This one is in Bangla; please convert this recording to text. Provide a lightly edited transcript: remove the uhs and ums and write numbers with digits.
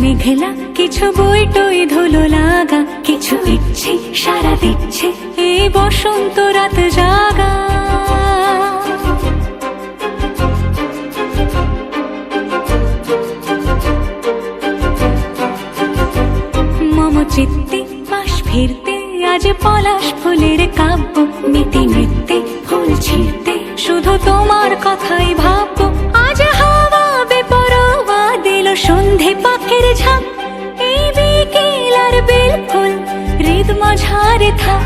মেঘলা কিছু বই টই ধুলো লাগা, কিছু ইচ্ছে সারা দিচ্ছে এই বসন্ত রাত জাগা। মম চিত্তে পাশ ফিরতে আজ পলাশ ফুলের কাব্য, মিটি নৃত্যে ফুল ছিঁড়তে শুধু তোমার কথাই ভাববো। আজ হাওয়া বেপরোয়া দিল সন্ধে পাখির ঝাঁক, এই বিকেল আর বেল ফুল হৃদ মাঝারে থাক।